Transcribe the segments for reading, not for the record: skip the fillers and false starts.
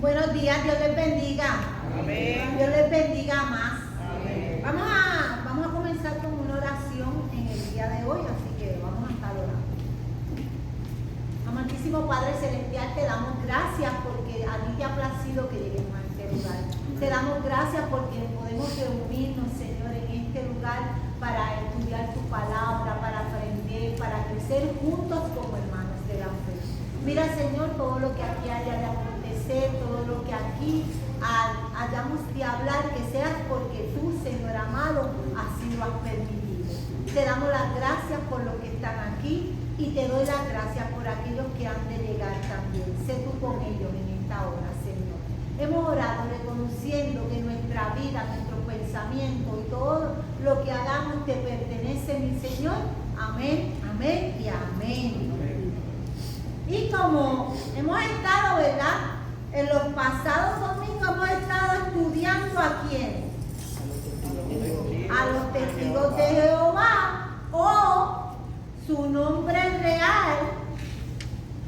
Buenos días, Dios les bendiga. Amén. Dios les bendiga más. Amén. Vamos a comenzar con una oración en el día de hoy, así que vamos a estar orando. Amantísimo Padre Celestial, te damos gracias porque a ti te ha placido que lleguemos a este lugar. Te damos gracias porque podemos reunirnos, Señor, en este lugar para estudiar tu palabra, para aprender, para crecer juntos como hermanos de la fe. Mira, Señor, todo lo que aquí haya de acontecer, todo lo que aquí hayamos de hablar, que seas porque tú, Señor amado, así lo has permitido. Te damos las gracias por los que están aquí y te doy las gracias por aquellos que han de llegar también. Sé tú con ellos en esta hora, Señor. Hemos orado reconociendo que nuestra vida, nuestro pensamiento y todo lo que hagamos te pertenece, mi Señor. Amén, amén y amén. Y como hemos estado, ¿verdad? En los pasados domingos hemos estado estudiando a quién. A los testigos de Jehová o su nombre real.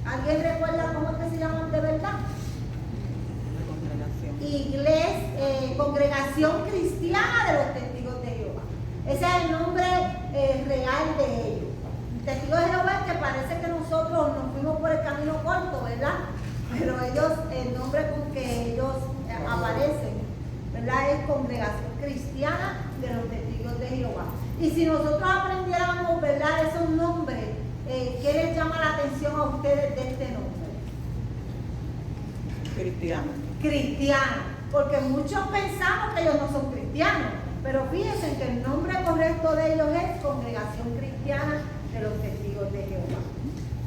¿Alguien recuerda cómo es que se llaman de verdad? Congregación Cristiana de los Testigos de Jehová. Ese es el nombre real de ellos. Testigos de Jehová es que parece que nosotros nos fuimos por el camino corto, ¿verdad? Pero ellos, el nombre con que ellos aparecen, ¿verdad? Es Congregación Cristiana de los Testigos de Jehová. Y si nosotros aprendiéramos, ¿verdad? Esos nombres, ¿qué les llama la atención a ustedes de este nombre? Cristiano. Cristiano. Porque muchos pensamos que ellos no son cristianos. Pero fíjense que el nombre correcto de ellos es Congregación Cristiana de los Testigos de Jehová.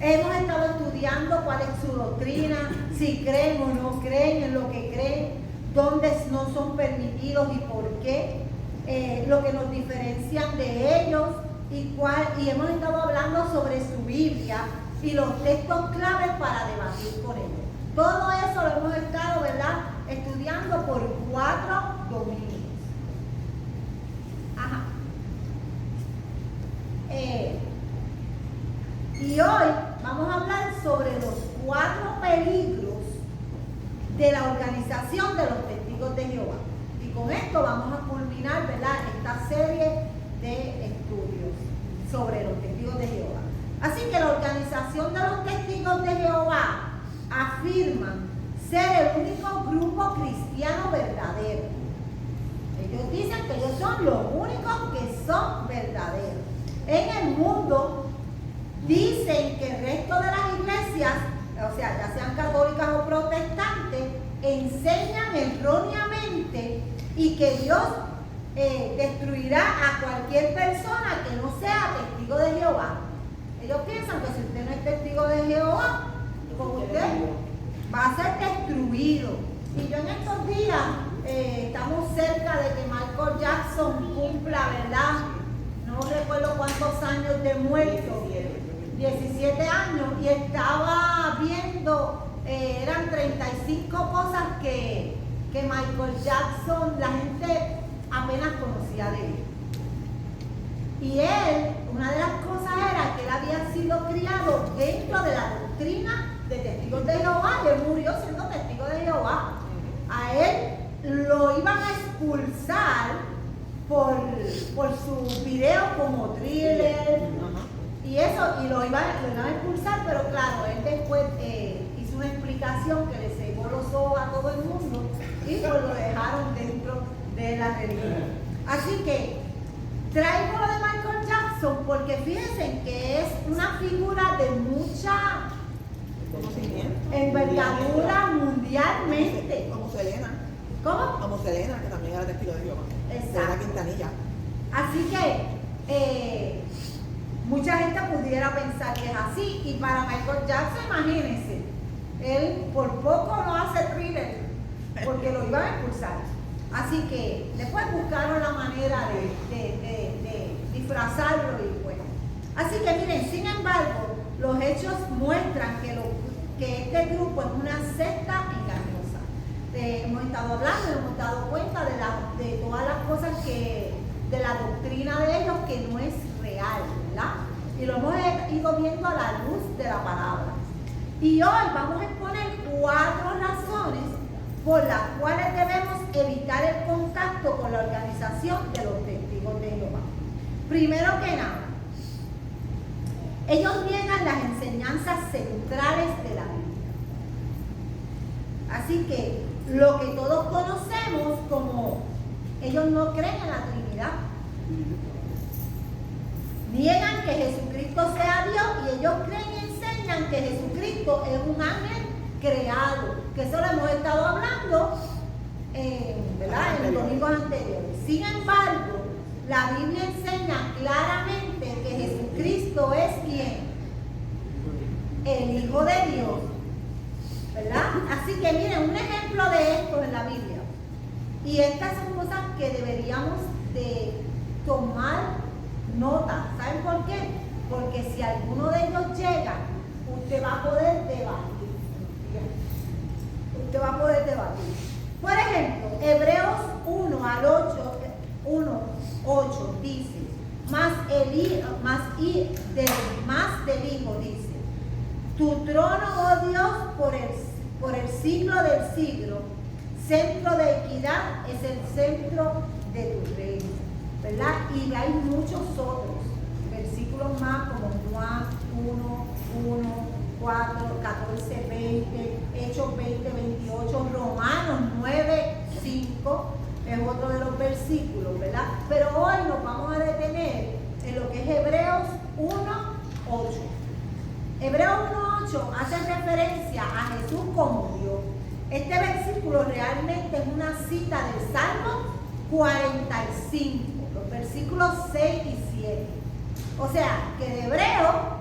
Hemos estado estudiando cuál es su doctrina, si creen o no creen en lo que creen, dónde no son permitidos y por qué, lo que nos diferencian de ellos y hemos estado hablando sobre su Biblia y los textos claves para debatir con ellos. Todo eso lo hemos estado, ¿verdad?, estudiando por 4 domingos. Ajá. Y hoy vamos a hablar sobre los 4 peligros de la organización de los Testigos de Jehová. Y con esto vamos a culminar, ¿verdad?, esta serie de estudios sobre los Testigos de Jehová. Así que la organización de los Testigos de Jehová afirman ser el único grupo cristiano verdadero. Ellos dicen que ellos son los únicos que son verdaderos. En el mundo dicen que el resto de las iglesias, o sea, ya sean católicas o protestantes, enseñan erróneamente y que Dios destruirá a cualquier persona que no sea testigo de Jehová. Ellos piensan que si usted no es testigo de Jehová, como usted va a ser destruido. Y yo en estos días estamos cerca de que Michael Jackson cumpla, ¿verdad? No recuerdo cuántos años de muerto. 17 años. Y estaba viendo, eran 35 cosas que Michael Jackson, la gente apenas conocía de él. Y él, una de las cosas era que él había sido criado dentro de la doctrina de Testigos de Jehová y él murió siendo testigo de Jehová. A él lo iban a expulsar por su video como Thriller y eso, y lo iban a expulsar, pero claro, él después hizo una explicación que le cegó los ojos a todo el mundo y pues lo dejaron dentro de la religión. Así que traigo lo de Michael Jackson porque fíjense que es una figura de mucha envergadura mundialmente. Como Selena. ¿Cómo? Como Selena, que también era testigo de Jehová. Exacto. Selena Quintanilla. Así que mucha gente pudiera pensar que es así. Y para Michael Jackson, imagínense, él por poco no hace Thriller porque lo iban a expulsar. Así que después buscaron la manera de disfrazarlo y bueno. Así que miren, sin embargo, los hechos muestran que este grupo es una secta engañosa. Hemos estado hablando, hemos dado cuenta de todas las cosas de la doctrina de ellos que no es real, ¿verdad? Y lo hemos ido viendo a la luz de la palabra. Y hoy vamos a exponer 4 razones por las cuales debemos evitar el contacto con la organización de los testigos de Jehová. Primero que nada, ellos niegan las enseñanzas centrales de la Biblia. Así que lo que todos conocemos como ellos no creen en la Trinidad. Niegan que Jesucristo sea Dios y ellos creen y enseñan que Jesucristo es un ángel creado, que eso lo hemos estado hablando ¿verdad? En los domingos anteriores. Sin embargo, la Biblia enseña claramente que Jesucristo es ¿quién? El Hijo de Dios, ¿verdad? Así que miren, un ejemplo de esto en la Biblia. Y estas son cosas que deberíamos de tomar nota. ¿Saben por qué? Porque si alguno de ellos llega, usted va a poder debatir. Usted va a poder debatir. Por ejemplo, Hebreos 1:8 dice, más del Hijo dice, tu trono, oh Dios, por el siglo del siglo, centro de equidad es el centro de tu reino, ¿verdad? Y hay muchos otros versículos más como Juan 1, 4, 14, 20, Hechos 20, 28, Romanos 9, 5, es otro de los versículos, ¿verdad? Pero hoy nos vamos a detener en lo que es Hebreos 1, 8. Hebreos 1:8 hace referencia a Jesús como Dios. Este versículo realmente es una cita del Salmo 45, los versículos 6 y 7. O sea, que de hebreo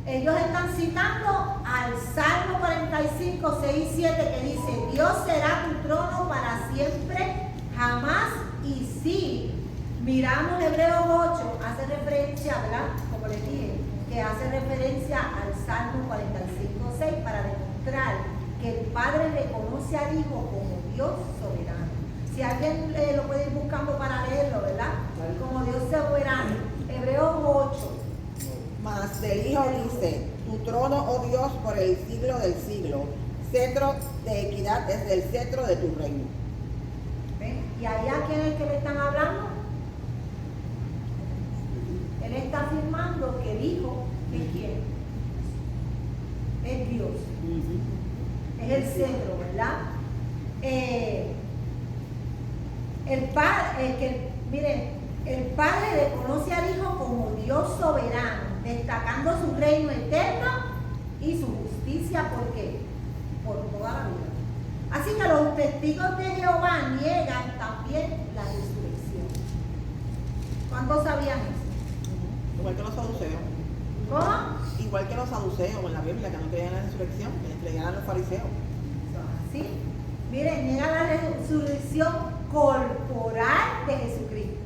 ellos están citando al Salmo 45, 6 y 7 que dice, Dios será tu trono para siempre, jamás y sí. Miramos Hebreos 8, hace referencia, ¿verdad? Como les dije, que hace referencia al Salmo 45, 6 para demostrar que el Padre reconoce al Hijo como Dios soberano. Si alguien lo puede ir buscando para leerlo, ¿verdad? Como Dios soberano. Hebreos 8. Mas del Hijo dice, tu trono, oh Dios, por el siglo del siglo, centro de equidad desde el centro de tu reino. ¿Ven? ¿Y ahí a quién es que le están hablando? Él está afirmando que el Hijo es quién? Es Dios. Es el centro, ¿verdad? Miren, el Padre reconoce al Hijo como Dios soberano, destacando su reino eterno y su justicia, ¿por qué? Por toda la vida. Así que los testigos de Jehová niegan también la resurrección. ¿Cuántos sabían eso? Igual que los saduceos. ¿Cómo? Igual que los saduceos en la Biblia, que no creían en la resurrección, que creían a los fariseos. ¿Sí? Miren, niegan la resurrección corporal de Jesucristo.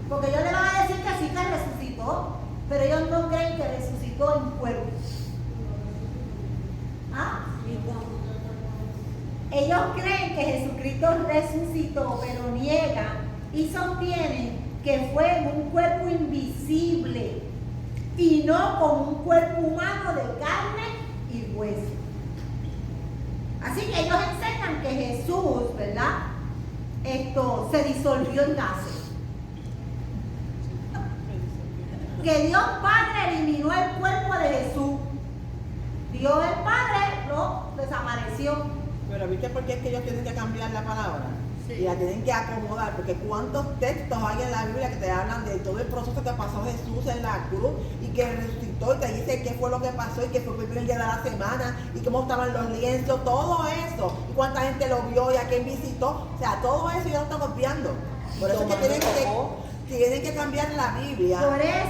Porque ellos le van a decir que sí que resucitó, pero ellos no creen que resucitó en cuerpo. ¿Ah? Ellos creen que Jesucristo resucitó, pero niegan y sostienen que fue en un cuerpo invisible y no como un cuerpo humano de carne y hueso. Así que ellos enseñan que Jesús, ¿verdad? Se disolvió en gases. Que Dios Padre eliminó el cuerpo de Jesús. Dios el Padre lo desapareció. Pero ¿viste por qué es que ellos tienen que cambiar la palabra? Sí. Y la tienen que acomodar, porque cuántos textos hay en la Biblia que te hablan de todo el proceso que pasó Jesús en la cruz y que resucitó y te dice qué fue lo que pasó y qué fue el primer día de la semana y cómo estaban los lienzos, todo eso, y cuánta gente lo vio y a quién visitó, o sea, todo eso ya lo estamos viendo. Por eso es que tienen que cambiar la Biblia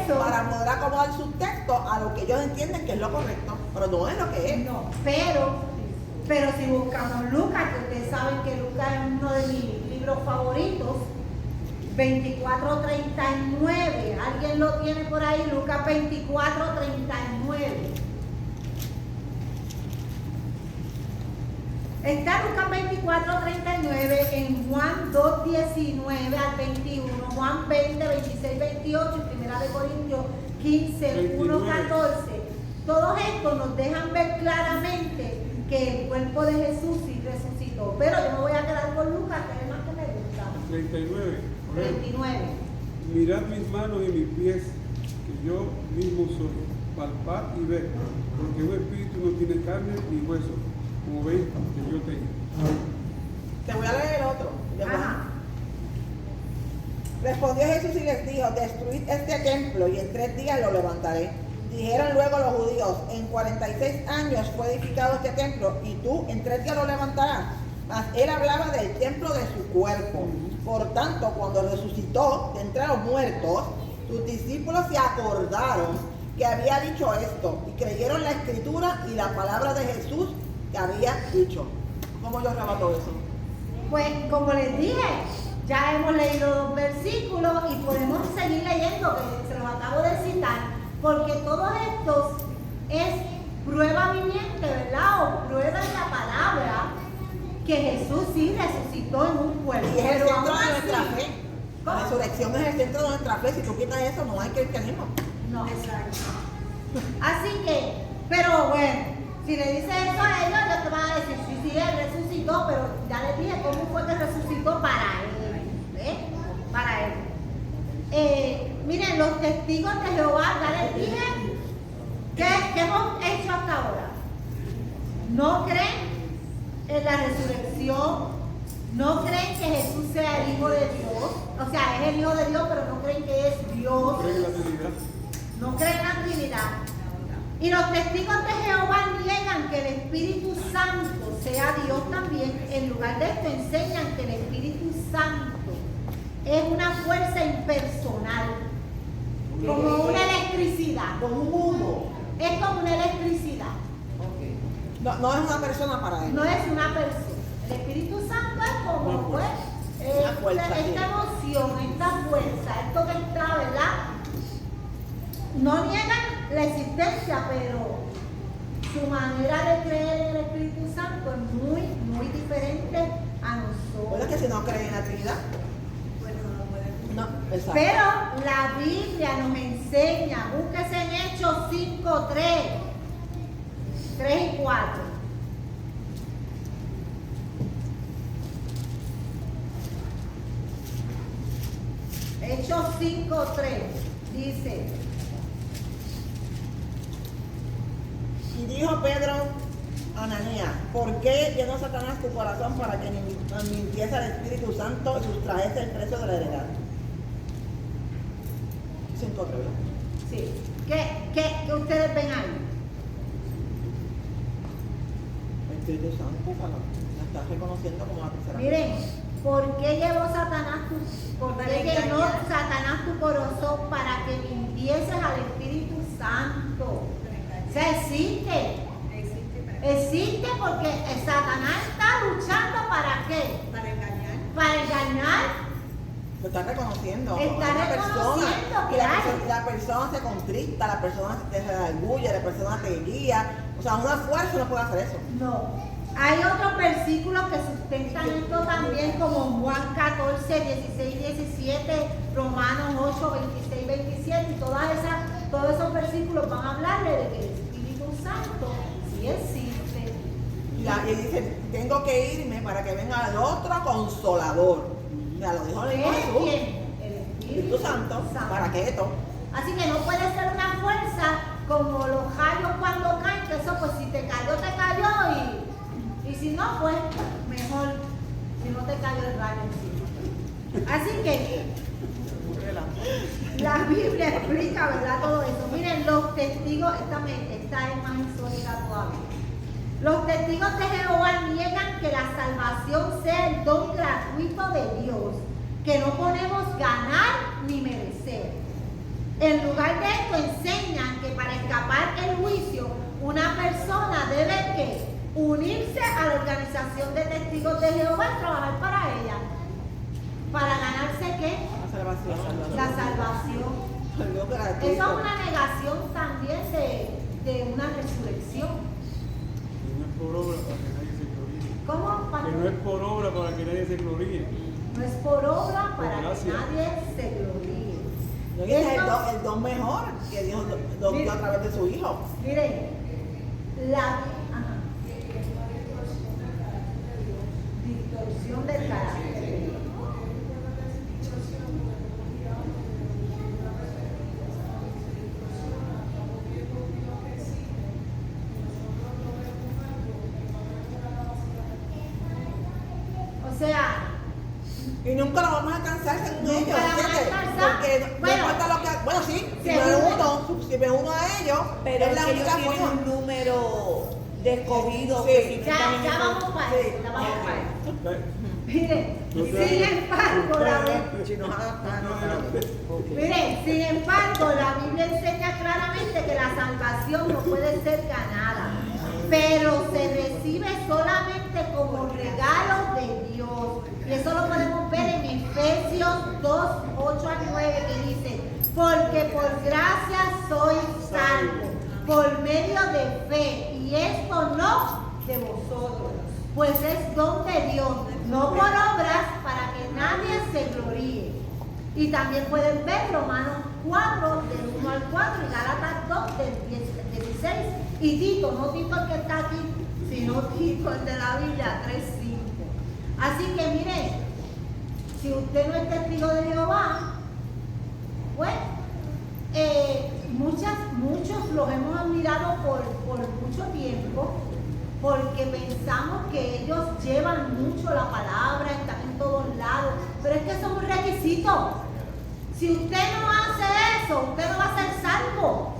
para poder acomodar sus textos a lo que ellos entienden que es lo correcto, pero no es lo que es. No, pero si buscamos Lucas, que ustedes saben que Lucas es uno de mis libros favoritos, 24:39, ¿alguien lo tiene por ahí? Lucas 24:39. Está Lucas 24:39, en Juan 2:19 al 21, Juan 20, 26, 28 y Primera de Corintios 15, 1, 14. Todos estos nos dejan ver claramente que el cuerpo de Jesús sí resucitó. Pero yo 39. por ejemplo. 39. Mirad mis manos y mis pies, que yo mismo soy. Palpad y ver, porque un espíritu no tiene carne ni hueso, como veis que yo tengo. Te voy a leer el otro. de Juan. Ajá. Respondió Jesús y les dijo, destruid este templo y en 3 días lo levantaré. Dijeron luego los judíos, en 46 años fue edificado este templo y tú en 3 días lo levantarás. Mas él hablaba del templo de su cuerpo. Por tanto, cuando resucitó de entre los muertos, sus discípulos se acordaron que había dicho esto y creyeron la escritura y la palabra de Jesús que había dicho. ¿Cómo yo rebato eso? Pues como les dije, ya hemos leído 2 versículos y podemos seguir leyendo, que se los acabo de citar, porque todos estos es prueba viviente, ¿verdad? O prueba en la palabra que Jesús sí resucitó en un cuerpo. Y es el Pero centro aún de así, nuestra fe. La ¿cómo? resurrección es el centro de nuestra fe. Si tú quitas eso, no hay cristianismo. No. Exacto. Así que, pero bueno, si le dices eso a ellos te van a decir, sí, él resucitó, pero ya les dije cómo fue que resucitó para él, ¿eh? Para él. Miren, los testigos de Jehová, ya les dije, ¿qué hemos hecho hasta ahora? No creen en la resurrección, no creen que Jesús sea el Hijo de Dios, o sea, es el Hijo de Dios, pero no creen que es Dios. ¿Creen en la Trinidad? No creen en la Trinidad. Y los testigos de Jehová niegan que el Espíritu Santo sea Dios también. En lugar de esto enseñan que el Espíritu Santo es una fuerza impersonal, como una electricidad. Como un humo. Es como una electricidad. No es una persona para él. No es una persona. El Espíritu Santo es como pues, Una fuerza, sí. esta emoción, esta fuerza, esto que está, ¿verdad? No niegan la existencia, pero su manera de creer en el Espíritu Santo es muy, muy diferente a nosotros. ¿Verdad que si no creen en la Trinidad? No, exacto. Pero la Biblia nos enseña, búsquese en Hechos 5, 3 y 4. Hechos 5, 3 dice: Y dijo Pedro a Ananías, ¿por qué llenó Satanás tu corazón para que mintiese al Espíritu Santo y sustrajese el precio de la heredad? 5 otra vez. Sí. ¿Qué ustedes ven ahí? El Espíritu Santo la está reconociendo como la tercera. Miren, ¿por qué llevó Satanás por qué llenó Satanás tu corazón para que mintieses al Espíritu Santo? O sea, existe porque Satanás está luchando ¿para qué? Para engañar. Lo está reconociendo. Está Hay una reconociendo y que hay. la persona se contrista, la persona se redarguye, la persona te guía. O sea, una fuerza no puede hacer eso. No. Hay otros versículos que sustentan esto también, como Juan 14, 16, 17, Romanos 8, 26, 27, y todos esos versículos van a hablarle de que el Espíritu Santo sí existe. Y dice, tengo que irme para que venga el otro consolador. Ya lo dijo el mismo ¿Es Jesús. quién? El Espíritu Santo, para que esto. Así que no puede ser una fuerza como los rayos cuando caen, que eso pues si te cayó y si no, pues mejor si no te cayó el rayo encima. Así que la Biblia explica, ¿verdad? Todo eso. Miren, los testigos, esta es más histórica todavía. Los testigos de Jehová niegan que la salvación sea el don gratuito de Dios, que no podemos ganar ni merecer. En lugar de esto enseñan que para escapar el juicio, una persona debe ¿qué? Unirse a la organización de testigos de Jehová y trabajar para ella. ¿Para ganarse qué? La salvación. La salvación. El Dios gratuito. Eso es una negación también de una resurrección. Que no es por obra para que nadie se gloríe. ¿Cómo? Que no es por obra para que nadie se gloríe. No es por obra para que gracia. nadie se gloríe. No, y ese es el don mejor que Dios nos dio a través de su Hijo. Miren, distorsión del carácter. 11 años. Y nunca lo vamos a alcanzar según Nunca ellos, la vamos a ¿entiendes? alcanzar. Porque no Bueno, importa lo que... Bueno, sí, si según- me uno a ellos, Pero es es la que ellos única tienen forma. un número de escogidos Sí. que si no están Ya, en ya el- vamos para Sí. eso, ya vamos para eso. Ok. Miren, No te sin hagas- embargo, la Biblia... Si nos adaptan, No no, te hagas- Miren, sin embargo, la Biblia enseña claramente que la salvación no puede ser ganada, pero se recibe solamente como regalo de Dios. Y eso lo podemos ver en Efesios 2, 8 al 9, que dice, porque por gracia sois salvos, por medio de fe, y esto no de vosotros, pues es don de Dios, no por obras, para que nadie se gloríe. Y también pueden ver Romanos 4, del 1 al 4, y Gálatas 2, del 16, y Tito, no Tito el que está aquí, sino Tito el de la Biblia 3, 5. Así que miren, si usted no es testigo de Jehová, pues muchos los hemos admirado por mucho tiempo, porque pensamos que ellos llevan mucho la palabra, están en todos lados, pero es que eso es un requisito. Si usted no hace eso, usted no va a ser salvo.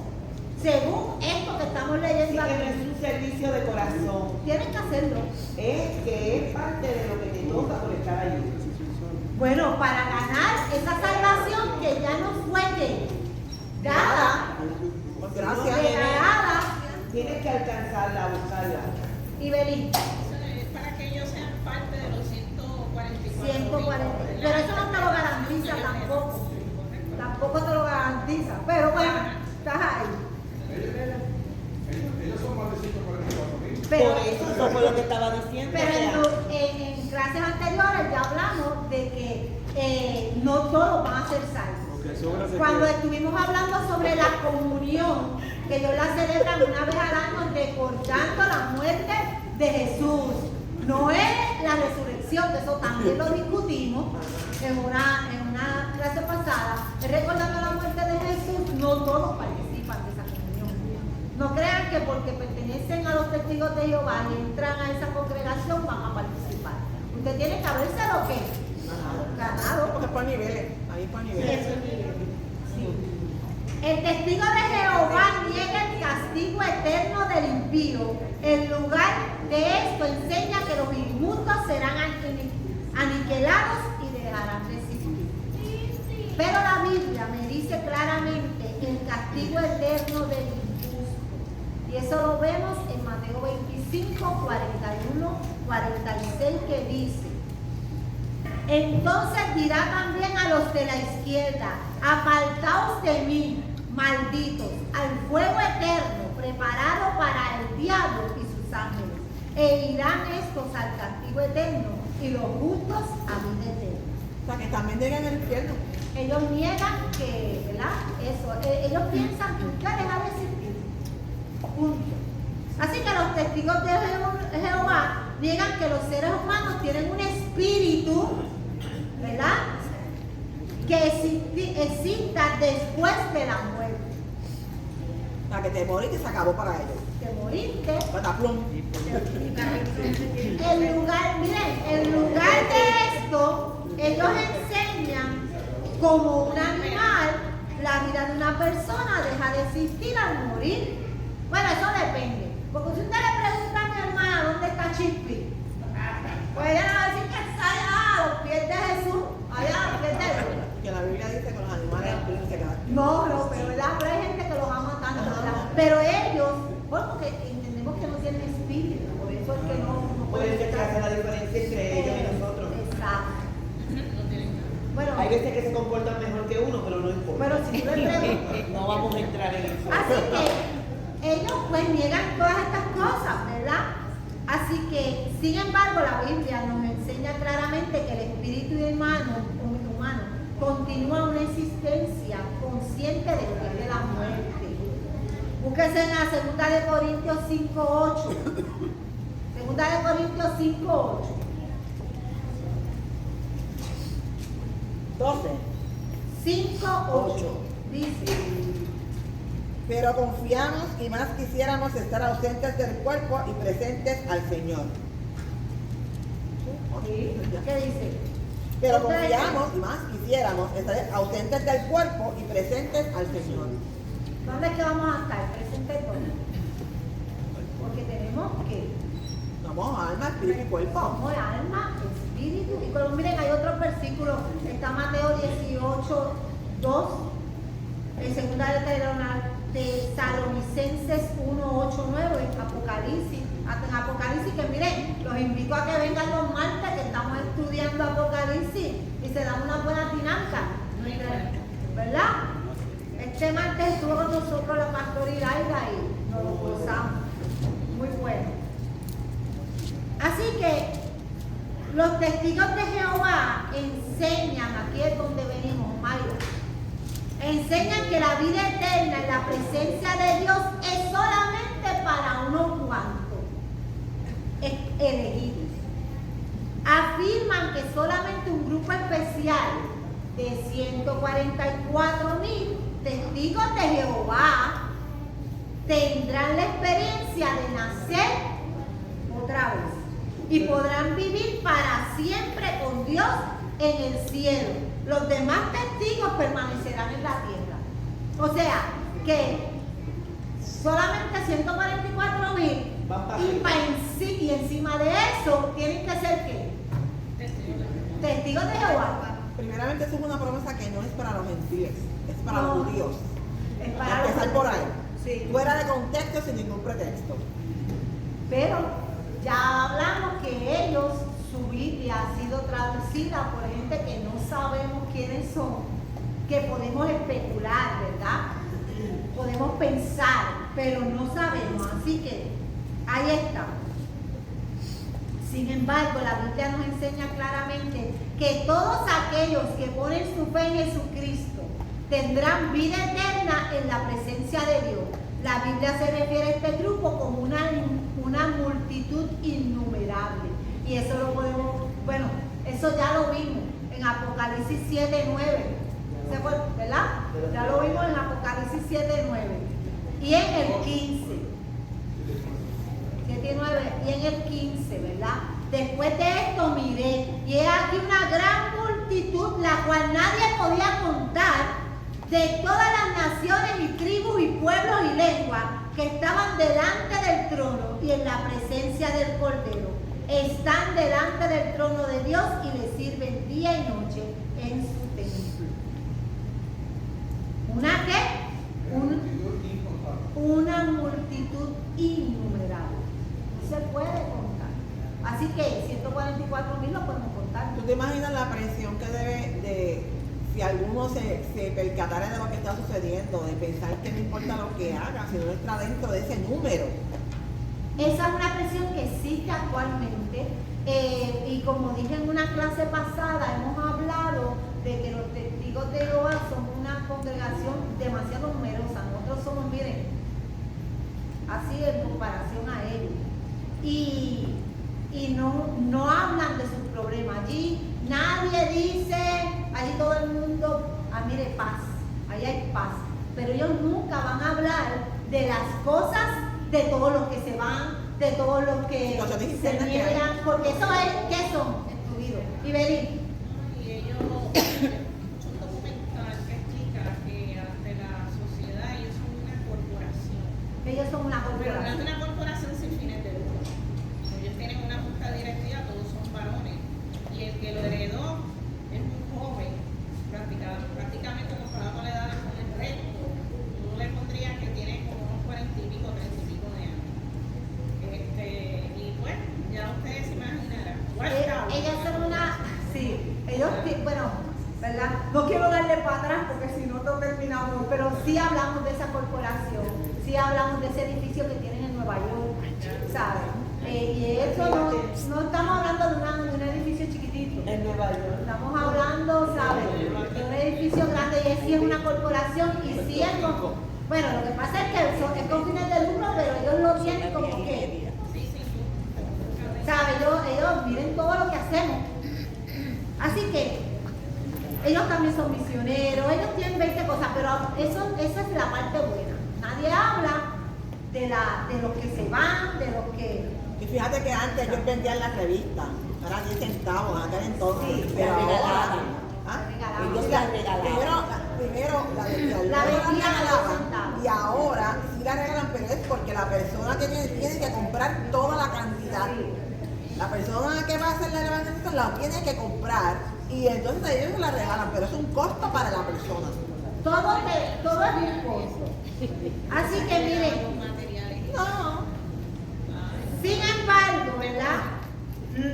Según esto que estamos Así leyendo que no aquí, es un servicio de corazón, tienen que hacerlo. es que es parte de lo que te toca por estar allí. Bueno, para ganar esa salvación que ya nos fue dada, Por gracia. regalada, Tienes que alcanzarla, buscarla. y Belín, Para que ellos sean parte de los 144. 140. Pero eso no te lo garantiza tampoco. Tampoco te lo garantiza. Pero bueno, estás ahí. Ellos son más de 144.000. Pero, Por eso fue lo que estaba diciendo. pero o sea, en clases anteriores ya hablamos de que no todos van a ser salvos. Lo que sobra se Cuando queda. estuvimos hablando sobre la comunión, que ellos la celebran una vez al año recordando la muerte de Jesús. No es la resurrección, que eso también lo discutimos en una clase pasada. Es recordando la muerte de Jesús, no todos participan de esa comunión. No crean que porque pertenecen a los testigos de Jehová y entran a esa congregación van a participar. Usted tiene que haberse lo que ganado. Porque es por niveles, ahí es por niveles. El testigo de Jehová niega el castigo eterno del impío. En lugar de esto enseña que los inmundos serán aniquilados y dejarán de existir. Pero la Biblia me dice claramente el castigo eterno del injusto. Y eso lo vemos en Mateo 25, 41, 46, que dice: entonces dirá también a los de la izquierda, apartaos de mí, malditos, al fuego eterno preparado para el diablo y sus ángeles. E irán estos al castigo eterno y los justos a vida eterna. O sea, que también llegan al infierno. Ellos niegan que, ¿verdad? Eso, ellos piensan que usted deja de existir. Punto. Así que los testigos de Jehová niegan que los seres humanos tienen un espíritu, ¿verdad?, que exista después de la muerte. O sea, que te morís y se acabó para ellos. Te moriste. Pataplum. En lugar de esto, ellos enseñan como un animal, la vida de una persona deja de existir al morir. Bueno, eso depende. Porque si usted le pregunta a mi hermana dónde está Chippy, pues ella le va a decir que está allá a los pies de Jesús, allá a los pies de Jesús. Que la Biblia dice que los animales tienen que quedar. No, pero ¿verdad? Pero hay gente que los ama tanto, ¿verdad? Pero ellos, bueno, porque entendemos que no tienen espíritu, por eso es que no puede ser que hace la diferencia entre ellos y nosotros. Exacto. Bueno, Hay veces que se comportan mejor que uno, pero no importa. pero si tú le preguntas. No vamos a entrar en eso. Así que ellos pues niegan todas estas cosas, ¿verdad? Así que, sin embargo, la Biblia nos enseña claramente que el espíritu humano continúa una existencia consciente después de la muerte. Búsquese en la segunda de Corintios 5:8. Segunda de Corintios 5:8. 12. 5:8. Dice. Pero confiamos y más quisiéramos estar ausentes del cuerpo y presentes al Señor. Sí. ¿Qué dice? Pero Otra vez. confiamos y más quisiéramos estar ausentes del cuerpo y presentes al Señor. ¿Dónde es que vamos a estar? Presentes todos. Porque tenemos que Somos alma, espíritu y cuerpo. somos alma, espíritu y cuerpo. Miren, hay otro versículo, está Mateo 18, 2, en segunda de Tesalonicenses 1, 8, 9, Apocalipsis. Hasta en Apocalipsis, que miren, los invito a que vengan los martes, que estamos estudiando Apocalipsis y se dan una buena dinámica, ¿verdad? Este martes estuvo con nosotros la pastora Iraida y nos lo gozamos. Muy bueno. Así que los testigos de Jehová enseñan, aquí es donde venimos, Mayra, enseñan que la vida eterna en la presencia de Dios es solamente para unos cuantos elegidos. Afirman que solamente un grupo especial de 144,000 testigos de Jehová tendrán la experiencia de nacer otra vez y podrán vivir para siempre con Dios en el cielo. Los demás testigos permanecerán en la tierra. O sea, que solamente 144,000 y encima de eso tienen que ser ¿qué? Testigos de Jehová. Primeramente, eso es una promesa que no es para los gentiles, es para No. los judíos. Es para los Empezar por ahí. Sí. Fuera de contexto, sin ningún pretexto. Pero ya hablamos que ellos, su Biblia ha sido traducida por gente que no sabemos quiénes son, que podemos especular, ¿verdad? Podemos pensar, pero no sabemos. Así que ahí está. Sin embargo, la Biblia nos enseña claramente que todos aquellos que ponen su fe en Jesucristo tendrán vida eterna en la presencia de Dios. La Biblia se refiere a este grupo como una multitud innumerable. Y eso lo podemos, bueno, eso ya lo vimos en Apocalipsis 7:9. ¿Se fue, verdad? Ya lo vimos en Apocalipsis 7:9. Y en el 15. 7:9 y en el 15, ¿verdad? Después de esto miré, y he aquí una gran multitud, la cual nadie podía contar, de todas las naciones y tribus y pueblos y lenguas, que estaban delante del trono y en la presencia del Cordero. Están delante del trono de Dios y le sirven día y noche en su templo. ¿Una qué? Una multitud innumerable. No se puede contar. Así que 144,000 lo podemos contar. ¿Tú te imaginas la presión que debe de, si alguno se percatara de lo que está sucediendo, de pensar que no importa lo que haga, si no está dentro de ese número? Esa es una presión que existe actualmente. Y como dije en una clase pasada, hemos hablado de que los testigos de Jehová son una congregación demasiado numerosa. Nosotros somos, miren, así en comparación a ellos. Y no hablan de sus problemas. Allí nadie dice, allí todo el mundo, mire, paz, ahí hay paz. Pero ellos nunca van a hablar de las cosas de todos los que se van, de todos los que se niegan, porque eso es, ¿qué son? Excluidos. Y venir. Y ellos, mucho documental que explica que ante la sociedad ellos son una corporación. Ellos son una Pero no es corporación. una corporación sin fines de lucro. Ellos tienen una junta directiva, todos son varones. Y el que lo heredó es un joven, prácticamente comparado con la edad con el resto. Tú le pondrías que tiene como unos 40 y pico, 30 y pico de años. Y pues, ya ustedes se imaginarán. Ellas son una, sí, ellos, bueno, ¿verdad? No quiero darle para atrás porque si no terminamos, pero sí hablamos de esa corporación, sí hablamos de ese edificio que tienen en Nueva York, ¿sabes? Y eso no estamos hablando de un edificio chiquitito. En Nueva York. Estamos hablando, ¿sabes? De un edificio grande y sí es una corporación y sí es con, bueno, lo que pasa es que es con fines de lucro, pero ellos lo tienen como que, ¿sabes? Ellos miren todo lo que hacemos. Así que ellos también son misioneros, ellos tienen 20 cosas, pero esa es la parte buena. Nadie habla de los que se van, de los que Y fíjate que antes ellos vendían las revistas, ahora 10 centavos, en aquel entonces. Sí, pero la ahora. regalaban. ¿Ah? Regalaban. Ellos la regalaban. La Primero vendían a 10 regalaban, centavos. y ahora sí la regalan, pero es porque la persona que tiene que comprar toda la cantidad. La persona que va a hacer la evangelización la tiene que comprar y entonces ellos la regalan, pero es un costo para la persona. Todo es un costo. Así que miren, Los materiales. No. sin embargo, ¿verdad?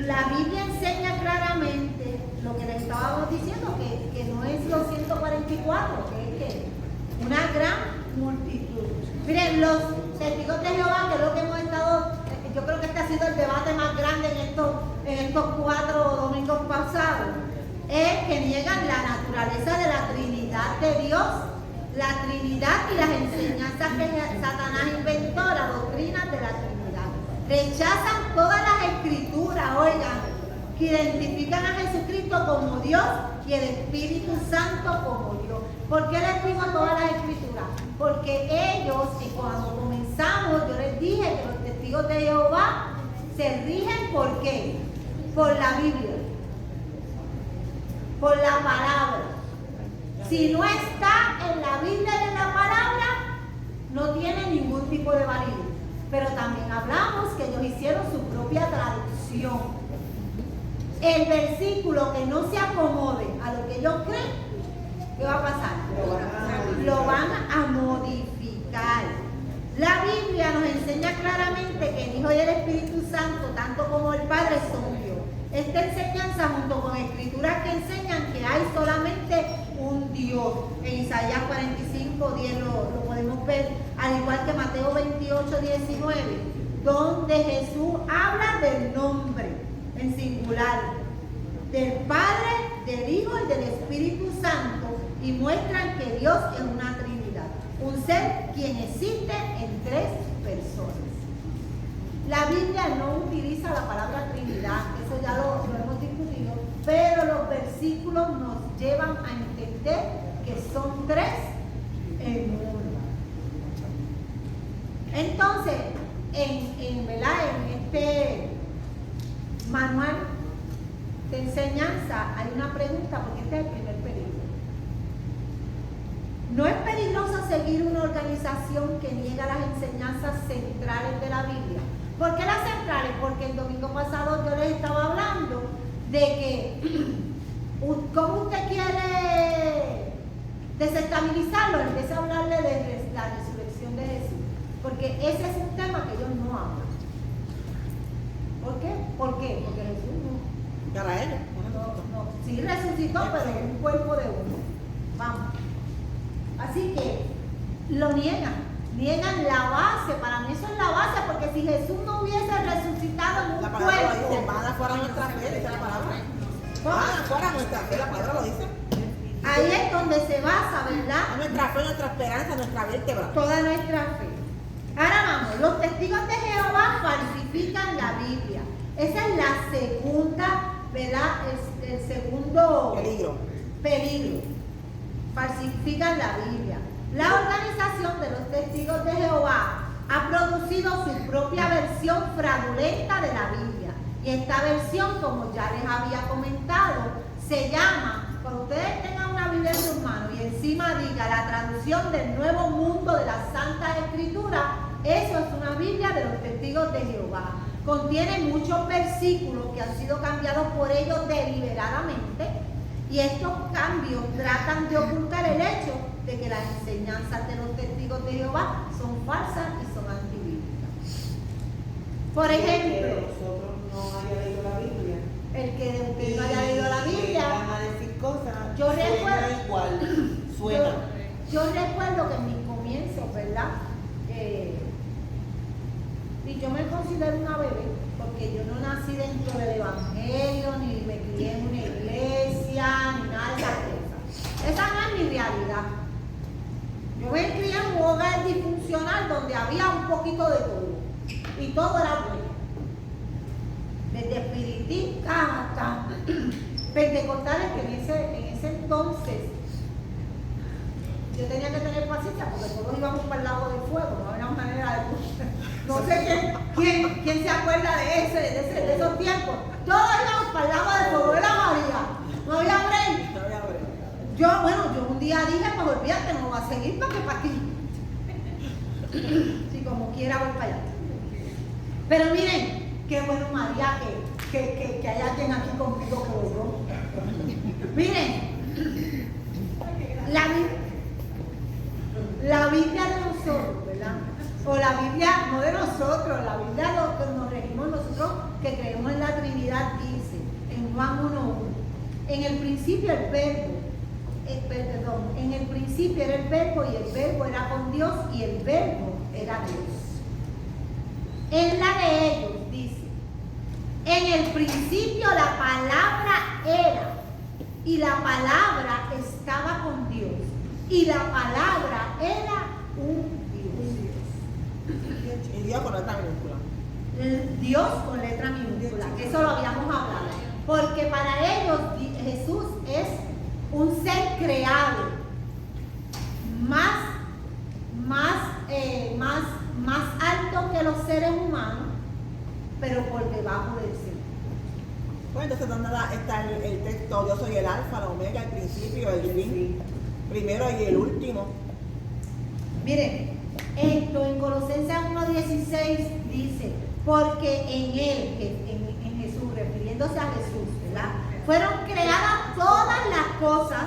La Biblia enseña claramente lo que le estábamos diciendo, que no es los 144, que es que una gran multitud. Miren, los testigos de Jehová, que es lo que hemos estado, yo creo que este ha sido el debate más grande en estos 4 domingos pasados, es que niegan la naturaleza de la Trinidad de Dios, la Trinidad y las enseñanzas que Satanás inventó, las doctrinas de la Trinidad. Rechazan todas las escrituras, oigan, que identifican a Jesucristo como Dios y el Espíritu Santo como Dios. ¿Por qué les digo todas las escrituras? Porque ellos, y cuando comenzamos, yo les dije que los testigos de Jehová se rigen ¿por qué? Por la Biblia, por la palabra. Si no está en la Biblia y en la palabra, no tiene ningún tipo de validez. Pero también hablamos que ellos hicieron su propia traducción. El versículo que no se acomode a lo que ellos creen, ¿qué va a pasar? Lo van a modificar. La Biblia nos enseña claramente que el Hijo y el Espíritu Santo, tanto como el Padre, son Dios. Esta enseñanza, junto con escrituras que enseñan que hay solamente un Dios. En Isaías 45:10 lo podemos ver, al igual que Mateo 28:19, donde Jesús habla del nombre en singular, del Padre, del Hijo y del Espíritu Santo, y muestran que Dios es una Trinidad, un ser quien existe en 3 personas. La Biblia no utiliza la palabra Trinidad, eso ya lo hemos discutido, pero los versículos nos llevan a entender que son 3 en uno. Entonces, ¿verdad? En este manual de enseñanza hay una pregunta, porque este es el primer peligro. ¿No es peligroso seguir una organización que niega las enseñanzas centrales de la Biblia? ¿Por qué las centrales? Porque el domingo pasado yo les estaba hablando de que ¿cómo usted quiere desestabilizarlo? Empieza a hablarle de la resurrección de Jesús, porque ese es un tema que ellos no hablan. ¿Por qué? ¿Por qué? Porque Jesús no. Para ellos. No, sí resucitó, pero en un cuerpo de uno. Vamos. Así que lo niegan la base. Para mí eso es la base, porque si Jesús no hubiese resucitado en un La palabra lo dice, cuerpo, van afuera nuestra fe, dice la palabra. Van afuera nuestra fe, la palabra lo dice. ahí es donde se basa, ¿verdad? Nuestra fe, nuestra esperanza, nuestra vértebra. Toda nuestra fe. Ahora vamos, los testigos de Jehová falsifican la Biblia. Esa es la segunda, ¿verdad? Es el segundo peligro. Falsifican la Biblia. La organización de los testigos de Jehová ha producido su propia versión fraudulenta de la Biblia. Y esta versión, como ya les había comentado, se llama, cuando ustedes tengan una Biblia en sus manos y encima diga la traducción del Nuevo Mundo de las Santas Escrituras, eso es una Biblia de los testigos de Jehová. Contiene muchos versículos que han sido cambiados por ellos deliberadamente, y estos cambios tratan de ocultar el hecho de que las enseñanzas de los testigos de Jehová son falsas y son antibíblicas. Por ejemplo, Que nosotros no haya leído la Biblia. el que de usted no haya leído la Biblia, Van a decir cosas. Yo suena recuerdo- igual. Suena. yo recuerdo que en mis comienzos, ¿verdad? Y yo me considero una bebé, porque yo no nací dentro del Evangelio, ni me crié en una iglesia, ni nada de esas cosas. Esa no es mi realidad. Yo me crié en un hogar disfuncional donde había un poquito de todo, y todo era bueno. Desde espiritistas hasta pentecostales, que en ese entonces yo tenía que tener paciencia porque todos íbamos para el lago del fuego, no había manera de... No sé quién se acuerda de esos tiempos. Todos íbamos para el lago del fuego, era María, no había break. No había break. Yo un día dije, pues olvídate, no voy a seguir para que para aquí. Si como quiera voy para allá. Pero miren, qué bueno María que hay alguien aquí conmigo que logró. Miren, la Biblia de nosotros, ¿verdad? O la Biblia, no de nosotros, la Biblia lo que nos regimos nosotros que creemos en la Trinidad dice, en Juan 1:1, en el principio el verbo, en el principio era el verbo y el verbo era con Dios y el verbo era Dios. En la de ellos dice, en el principio la palabra era y la palabra estaba con Dios y la palabra era un Dios. Y Dios con letra minúscula. Dios con letra minúscula, que eso lo habíamos hablado. Porque para ellos Jesús es un ser creado más alto que los seres humanos, pero por debajo del cielo. Pues entonces, ¿dónde está el texto? Yo soy el alfa, la omega, el principio, el fin, primero y el último. Miren, esto en Colosenses 1:16 dice, porque en él, en Jesús, refiriéndose a Jesús, ¿verdad? Fueron creadas todas las cosas,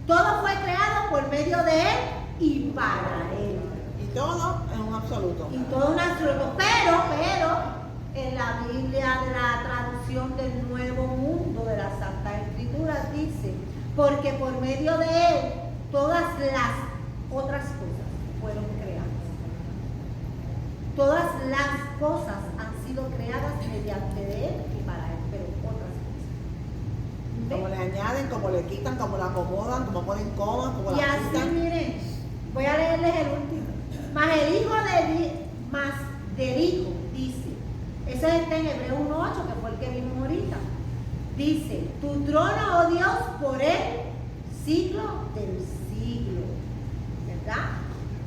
todo fue creado por medio de él y para él. Y todo en un absoluto. Y todo un absoluto, pero en la Biblia de la traducción del Nuevo Mundo de las Santas Escrituras dice, porque por medio de él todas las otras cosas fueron creadas. Todas las cosas han sido creadas mediante de él y para él, pero otras cosas. Como le añaden, como le quitan, como la acomodan, como ponen comas, como Y la así, quitan. miren, voy a leerles el último. Más del Hijo, dice, eso está en Hebreos 1:8, que fue el que vimos ahorita. Dice, tu trono, oh Dios, por el siglo del siglo. ¿Verdad?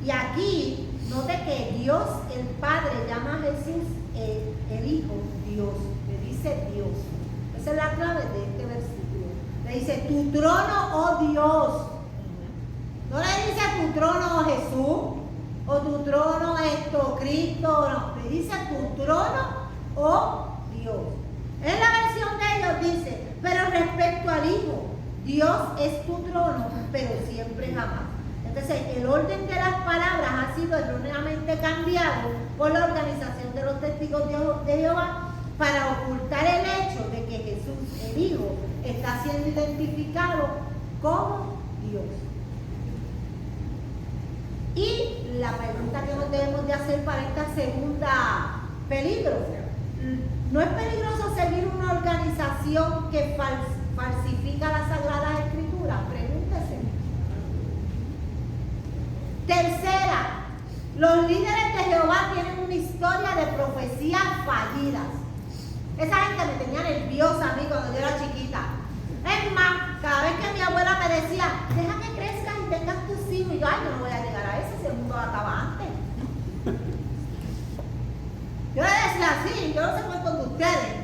Y aquí, note que Dios, el Padre, llama a Jesús el Hijo, Dios. Le dice Dios. Esa es la clave de este versículo. Le dice, tu trono, oh Dios. No le dice tu trono, oh Jesús, o tu trono, Cristo, no. Le dice tu trono, oh Dios. En la versión de ellos dice, pero respecto al Hijo, Dios es tu trono, pero siempre jamás. Entonces, el orden de las palabras ha sido erróneamente cambiado por la Organización de los Testigos de Jehová para ocultar el hecho de que Jesús, el Hijo, está siendo identificado como Dios. Y la pregunta que nos debemos de hacer para esta segunda peligro, ¿no es peligroso seguir una organización que falsifica las Sagradas Escrituras? Pregúntese. Tercera, los líderes de Jehová tienen una historia de profecías fallidas. Esa gente me tenía nerviosa a mí cuando yo era chiquita. Es más, cada vez que mi abuela me decía, deja que crezcas y tengas tus hijos, y yo, ay, yo no voy a llegar a ese, el mundo acaba antes. Yo le decía así, yo no sé cuántos de ustedes,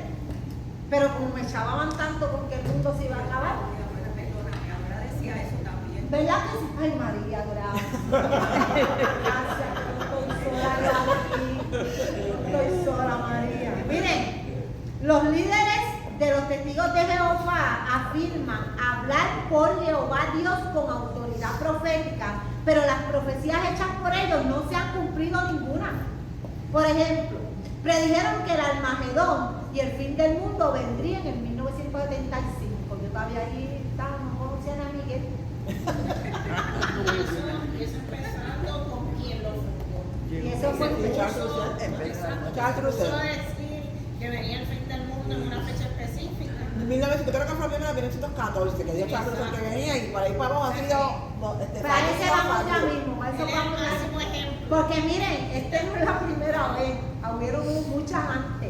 pero como me chavaban tanto porque el mundo se iba a acabar. Mi abuela decía eso también. ¿Verdad que sí? Ay, María, gracias. Gracias, estoy sola, María. Miren, los líderes de los testigos de Jehová afirman hablar por Jehová Dios con autoridad profética, pero las profecías hechas por ellos no se han cumplido ninguna. Por ejemplo, predijeron que el Armagedón y el fin del mundo vendrían en 1975. Yo todavía ahí estaba, no conocía a Miguel. Eso empezando con quien lo fundó. Y eso fue Charles Russell. Puso a decir que venía el fin del mundo en una fecha específica. En 1914, que Dios Charles Russell que venía y para ahí para abajo ha sido... Para ese vamos ya mismo, para eso Él es vamos el ya máximo mismo. ejemplo. Porque miren, esta no es la primera vez, hubieron muchas antes.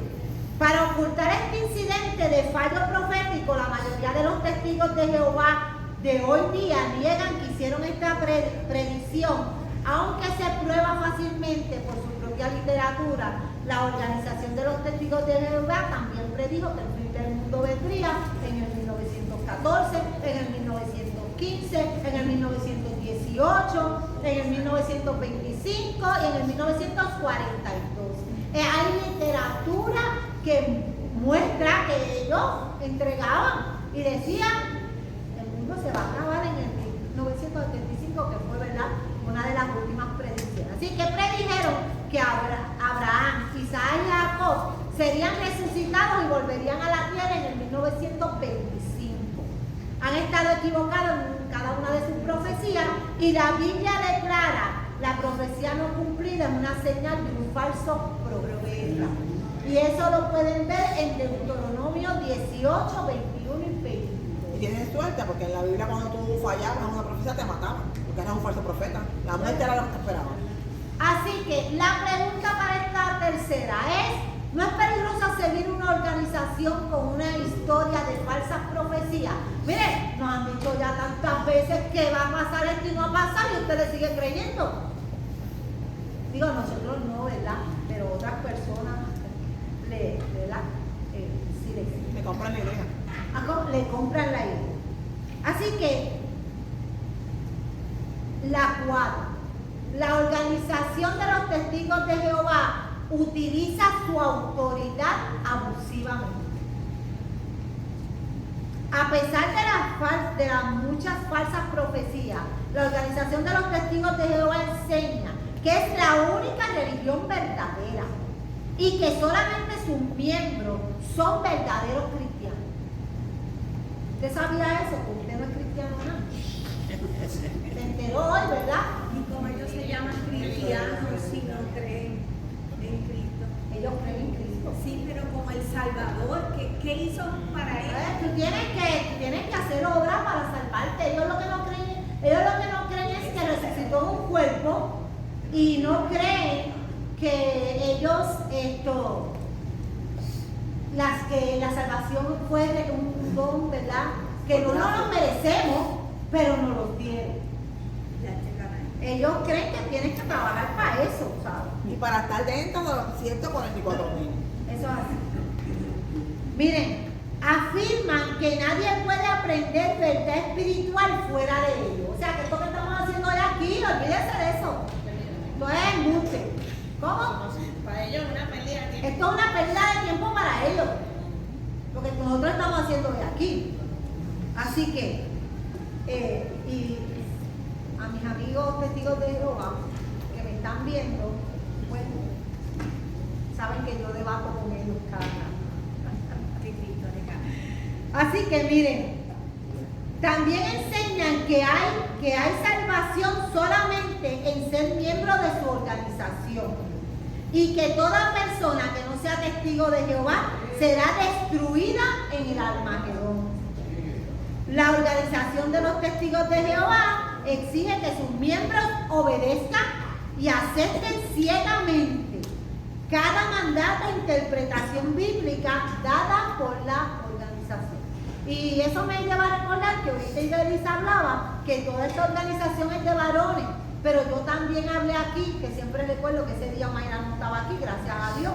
Para ocultar este incidente de fallo profético, la mayoría de los testigos de Jehová de hoy día niegan que hicieron esta predicción, aunque se prueba fácilmente por su propia literatura. La Organización de los Testigos de Jehová también predijo que el fin del mundo vendría en el 1914, en el 1915, en el 1918, en el 1925 y en el 1942. Hay literatura que muestra que ellos entregaban y decían: el mundo se va a acabar en el 1975, que fue, ¿verdad?, una de las últimas predicciones. Así que predijeron que Abraham, Isaac y Jacob serían resucitados y volverían a la tierra en el 1925. Han estado equivocados en cada una de sus profecías, y la Biblia declara la profecía no cumplida es una señal de un falso profeta. Y eso lo pueden ver en Deuteronomio 18, 21 y 22. Y tienen suerte, porque en la Biblia cuando tú fallabas en una profecía te mataban, porque eras un falso profeta. La muerte era lo que te esperaba. Así que la pregunta para esta tercera es: ¿no es peligroso seguir una organización con una historia de falsas profecías? Miren, nos han dicho ya tantas veces que va a pasar esto y no va a pasar, y usted le sigue creyendo. Digo, nosotros no, ¿verdad? Pero otras personas ¿verdad? Sí Me compran la idea. le compran la idea. Así que la cuarta, la Organización de los Testigos de Jehová utiliza su autoridad abusivamente. A pesar de las muchas falsas profecías, la Organización de los Testigos de Jehová enseña que es la única religión verdadera y que solamente sus miembros son verdaderos cristianos. ¿Usted sabía eso? Que usted no es cristiano, ¿no? Se enteró hoy, ¿verdad? Y como ellos se llaman cristianos si no creen en Cristo. Ellos creen en Cristo. Sí, pero como el Salvador, ¿qué hizo para ellos? Tú tienes que hacer obra para salvarte. Ellos lo que no creen es que resucitó un cuerpo, y no creen que ellos que la salvación fue de un don, ¿verdad? Que no nos lo merecemos, pero nos lo dieron. Ellos creen que tienen que trabajar para eso, ¿sabes? Y para estar dentro de los 144.000. Eso es así. Miren, afirman que nadie puede aprender verdad espiritual fuera de ellos. O sea, que esto que estamos haciendo hoy aquí, olvídense de eso. Esto es embuste. ¿Cómo? Para ellos es una pérdida de tiempo. Esto es una pérdida de tiempo para ellos. Lo que nosotros estamos haciendo hoy aquí. Así que, y a mis amigos testigos de Jehová que me están viendo, bueno, saben que yo debato con ellos cada rato. Así que miren, también enseñan que hay salvación solamente en ser miembro de su organización, y que toda persona que no sea testigo de Jehová será destruida en el Armagedón. La Organización de los Testigos de Jehová exige que sus miembros obedezcan y acepten ciegamente cada mandato e interpretación bíblica dada por la organización. Y eso me lleva a recordar que ahorita Iberisa hablaba que toda esta organización es de varones, pero yo también hablé aquí, que siempre recuerdo que ese día Mayra no estaba aquí, gracias a Dios,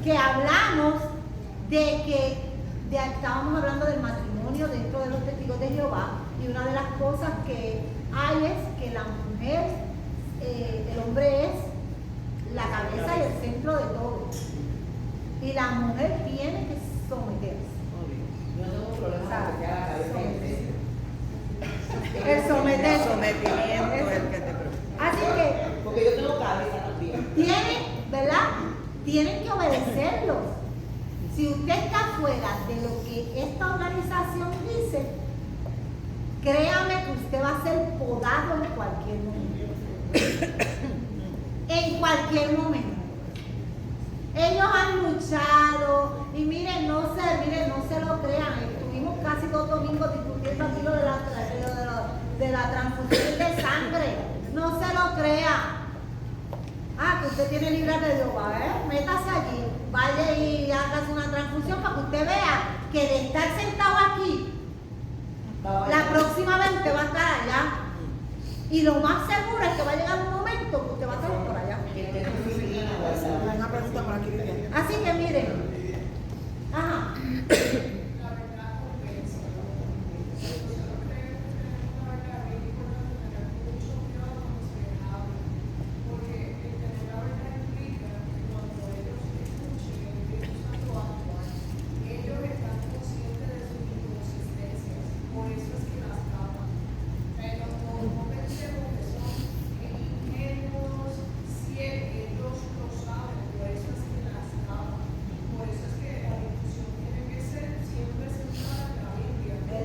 que hablamos estábamos hablando del matrimonio dentro de los testigos de Jehová, y una de las cosas que hay es que la mujer, el hombre es la cabeza y el centro de todo, y la mujer tiene que someterse. Yo no tengo un problema con que sea la cabeza y el centro. El someterse. El sometimiento es el que te preocupa. Así que Porque yo tengo cabeza también. tienen que obedecerlos. Si usted está fuera de lo que esta organización dice, créame que usted va a ser podado en cualquier momento. En cualquier momento. Ellos han luchado, y miren, no se lo crean. Estuvimos casi 2 domingos discutiendo aquí lo de la transfusión de sangre. No se lo crea. Que usted tiene libre de Jehová, métase allí, vaya y hágase una transfusión para que usted vea que de estar sentado aquí La próxima vez usted va a estar allá. Y lo más seguro es que va a llegar un momento que usted va a estar por allá. Una pregunta por aquí, Vivian. Así que miren. Ajá.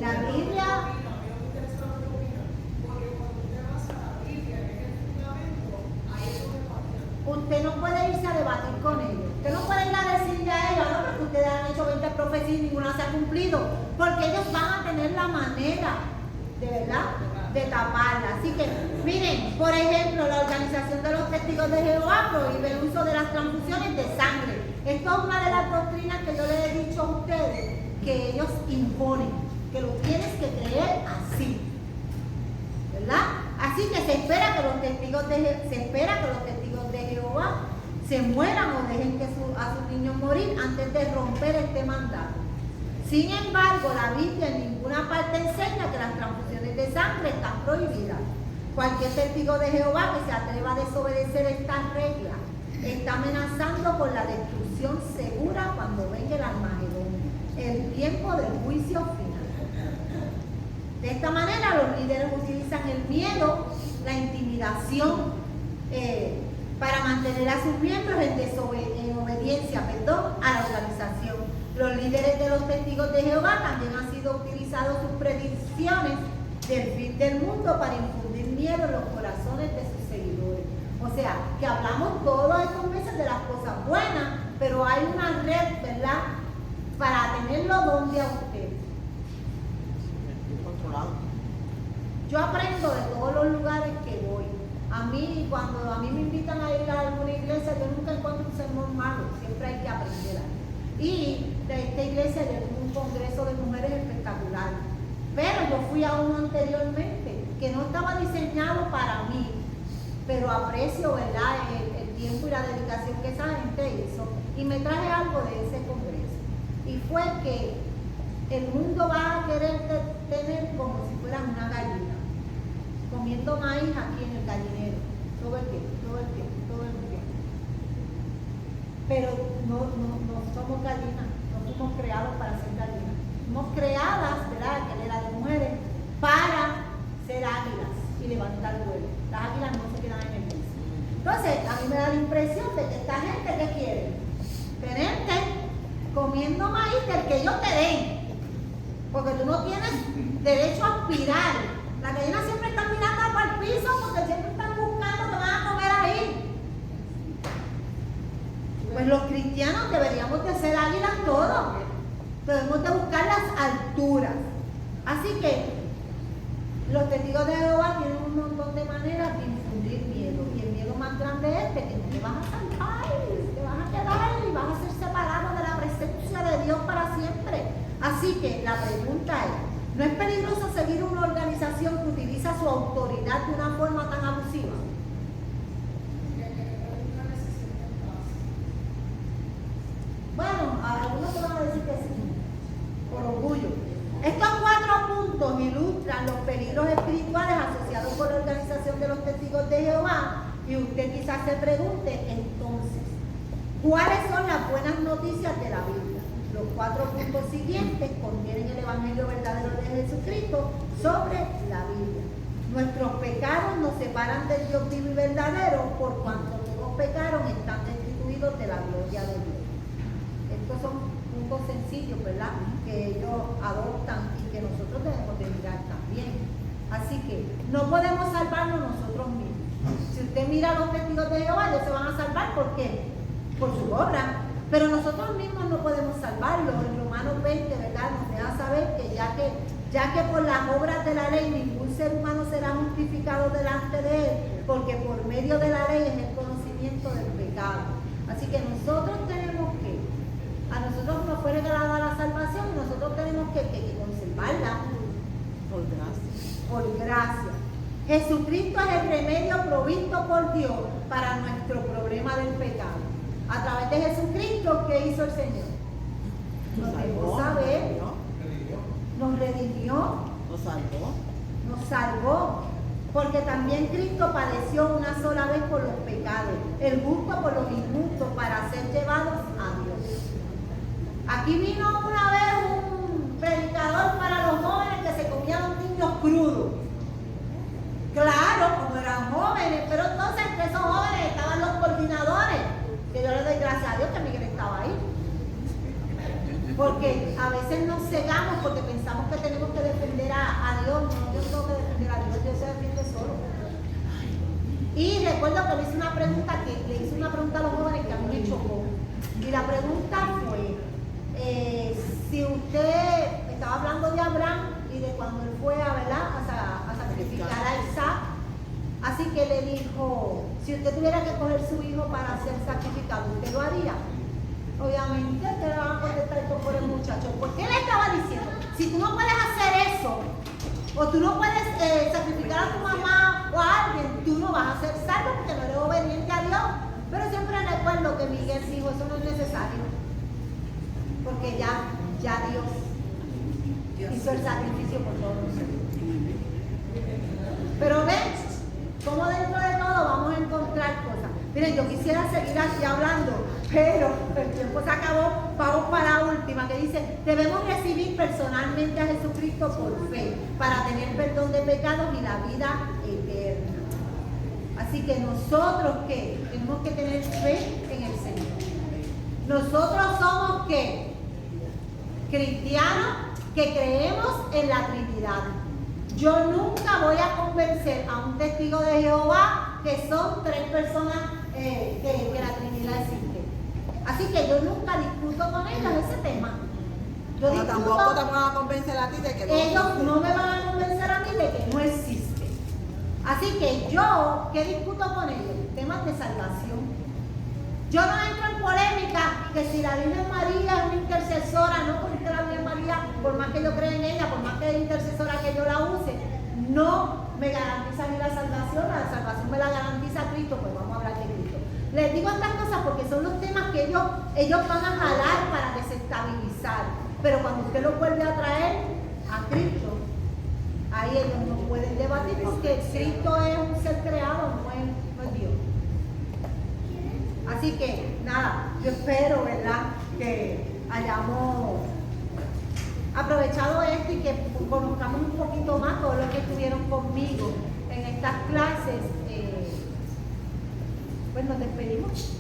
La Biblia, usted no puede irse a debatir con ellos. Usted no puede ir a decirle a ellos, no, porque ustedes han hecho 20 profecías y ninguna se ha cumplido. Porque ellos van a tener la manera, de verdad, de taparla. Así que, miren, por ejemplo, la Organización de los Testigos de Jehová prohíbe el uso de las transfusiones de sangre. Esto es una de las doctrinas que yo les he dicho a ustedes, que ellos imponen, que lo tienes que creer así, ¿verdad? Así que se espera que los testigos de Jehová se mueran o dejen a sus niños morir antes de romper este mandato. Sin embargo, la Biblia en ninguna parte enseña que las transfusiones de sangre están prohibidas. Cualquier testigo de Jehová que se atreva a desobedecer estas reglas está amenazando con la destrucción segura cuando venga el Armagedón, el tiempo del juicio final. De esta manera, los líderes utilizan el miedo, la intimidación, para mantener a sus miembros en obediencia a la organización. Los líderes de los testigos de Jehová también han sido utilizados sus predicciones del fin del mundo para infundir miedo en los corazones de sus seguidores. O sea, que hablamos todos estos meses de las cosas buenas, pero hay una red, ¿verdad?, para tenerlo donde a usted. Yo aprendo de todos los lugares que voy. A mí, cuando a mí me invitan a ir a alguna iglesia, yo nunca encuentro un sermón malo, siempre hay que aprender. Y de esta iglesia yo tuve un congreso de mujeres espectacular. Pero yo fui a uno anteriormente, que no estaba diseñado para mí, pero aprecio, ¿verdad?, el tiempo y la dedicación que esa gente hizo. Y me traje algo de ese congreso. Y fue que el mundo va a querer tener como si fueran una gallina, comiendo maíz aquí en el gallinero, todo el tiempo. Pero no somos gallinas, no fuimos creados para ser gallinas. Fuimos creadas, ¿verdad?, que era de mujeres, para ser águilas y levantar vuelo. Las águilas no se quedan en el piso. Entonces, a mí me da la impresión de que esta gente, ¿qué quiere? Tenerte comiendo maíz del que ellos te den. Porque tú no tienes derecho a aspirar. Las gallinas siempre están mirando para el piso porque siempre están buscando que van a comer ahí. Pues los cristianos deberíamos de ser águilas todos. Debemos de buscar las alturas. Así que los testigos de Jehová tienen un montón de maneras de infundir miedo. Y el miedo más grande es de que no te vas a salvar, te vas a quedar y vas a ser separado de la presencia de Dios para siempre. Así que la pregunta es, ¿no es peligroso seguir una organización que utiliza su autoridad de una forma tan abusiva? Bueno, algunos te van a decir que sí, por orgullo. Estos 4 puntos ilustran los peligros espirituales asociados con la organización de los testigos de Jehová. Y usted quizás se pregunte, entonces, ¿cuáles son las buenas noticias de la Biblia? Los 4 puntos siguientes contienen el Evangelio verdadero de Jesucristo sobre la Biblia. Nuestros pecados nos separan del Dios vivo y verdadero, por cuanto todos pecaron están destituidos de la gloria de Dios. Estos son puntos sencillos, ¿verdad?, que ellos adoptan y que nosotros debemos de mirar también. Así que no podemos salvarnos nosotros mismos. Si usted mira a los testigos de Jehová, ellos se van a salvar. ¿Por qué? Por su obra. Pero nosotros mismos no podemos salvarlos. En Romanos 20, ¿verdad?, nos deja saber que ya que por las obras de la ley ningún ser humano será justificado delante de él, porque por medio de la ley es el conocimiento del pecado. Así que nosotros tenemos que, a nosotros nos fue regalada la salvación y nosotros tenemos que conservarla. Jesucristo es el remedio provisto por Dios para nuestro problema del pecado. A través de Jesucristo, ¿qué hizo el Señor? Nos dejó saber, nos redimió, nos salvó. Porque también Cristo padeció una sola vez por los pecados, el justo por los injustos, para ser llevados a Dios. Aquí vino una vez un predicador para los jóvenes que se comían los niños crudos. Claro, como eran jóvenes, pero entonces entre esos jóvenes estaban los coordinadores, que yo le doy gracias a Dios que Miguel estaba ahí. Porque a veces nos cegamos porque pensamos que tenemos que defender a Dios. No, yo no tengo que defender a Dios, Dios se defiende solo. Y recuerdo que le hice una pregunta a los jóvenes que a mí me chocó. Y la pregunta fue, si usted estaba hablando de Abraham y de cuando él fue a sacrificar a Isaac, así que le dijo, si usted tuviera que coger su hijo para ser sacrificado, ¿usted lo haría? Obviamente te van a contestar esto por el muchacho. ¿Por qué le estaba diciendo? Si tú no puedes hacer eso, o tú no puedes sacrificar a tu mamá o a alguien, tú no vas a ser salvo porque no eres obediente a Dios. Pero siempre recuerdo que Miguel dijo, eso no es necesario. Porque ya Dios hizo el sacrificio por todos nosotros. Pero ven, como dentro de todo vamos a encontrar cosas. Miren, yo quisiera seguir aquí hablando, pero el tiempo se acabó. Vamos para la última, que dice, debemos recibir personalmente a Jesucristo por fe, para tener perdón de pecados y la vida eterna. Así que nosotros, ¿qué? Tenemos que tener fe en el Señor. Nosotros somos, ¿qué? Cristianos que creemos en la Trinidad. Yo nunca voy a convencer a un testigo de Jehová que son 3 personas que la Trinidad existe. Así que yo nunca discuto con ellos ese tema. Yo Pero tampoco te van a convencer a ti de que no ellos existe. no me van a convencer a mí de que no existe. Así que yo, ¿qué discuto con ellos? Temas de salvación. Yo no entro en polémica que si la Virgen María es una intercesora, no porque la Virgen María, por más que yo crea en ella, por más que es intercesora que yo la use, no me garantiza a mí la salvación me la garantiza Cristo, pues vamos a hablar de Cristo. Les digo estas cosas porque son los temas que ellos van a jalar para desestabilizar, pero cuando usted lo vuelve a traer a Cristo, ahí ellos no pueden debatir porque Cristo es un ser creado, no es Dios. Así que, nada, yo espero, ¿verdad?, que hayamos aprovechado esto y que conozcamos un poquito más todos los que estuvieron conmigo en estas clases. Pues nos despedimos.